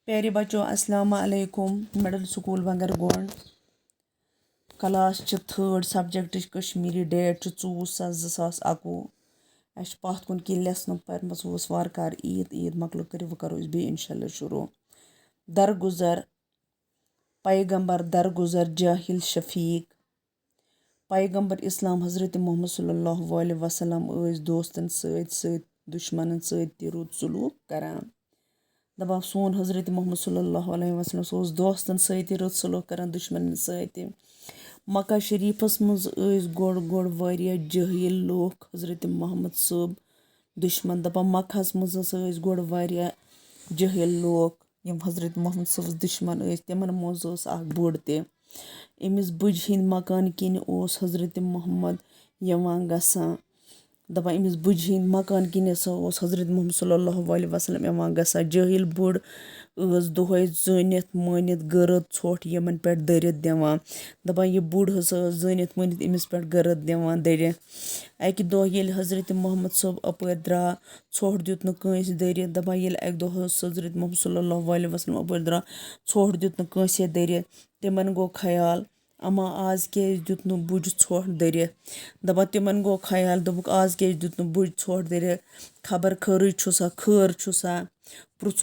प्यारे बच्चों अस्सलाम वालेकुम। Middle school Bangar Gund class third subject Kashmiri date 24/7/2021 अस पथ कुन कि लेसन पर्मस वार कार ईद मकल कर वो करो बे इंशाल्लाह शुरू। दरगुजर पैगंबर दरगुजर जाहिल शफीक पैगंबर इस्लाम हज़रत मोहम्मद सल्लल्लाहु अलैहि वसल्लम दोस्तन सत दुश्मन सत रुत सलूक करान। दपान सोन हज़रत मोहम्मद सल्लल्लाहु अलैहि वसल्लम सह दोस्तन सत रुत सलूक करान दुश्मन सत। मक्का शरीफस मज गोड़ वारिया जहिल लोग हज़रत मोहम्मद सब दुश्मन दपान मक्कास मज गोड़ वारिया जहिल लोग यम हज़रत मोहम्मद सब दुश्मन तिमन मज बोड़ ते अमिस बुझ हिंद मकान किन हज़रत मोहम्मद यवान गसान। दपान अमिस बुझ हिंद मकान किन हज़रत मोहम्मद सल्लल्लाहु अलैहि वसल्लम यवान गसान। जहिल बुड़ दोहे जनित मानित गरद ছোट यमन पे दरित दिवान दपान यह बुड़ जनित मानित अमिस पे गरद दिवान दरित। अकि दो ये हज़रत मोहम्मद सब अपर द्रा ছোट दित न कंस दरित दपान ये अक दो हज़रत मोहम्मद सल्लल्लाहु अलैहि वसल्लम अपर द्रा ছোट दित न कंस दरित तिमन गो ख्याल अमा आज क्या दित न बुझ ছোट दरित। दपान तिमन गो ख्याल दोपुक आज क्या दित न बुझ ছোट दरित खबर खर छुसा खर छुसा।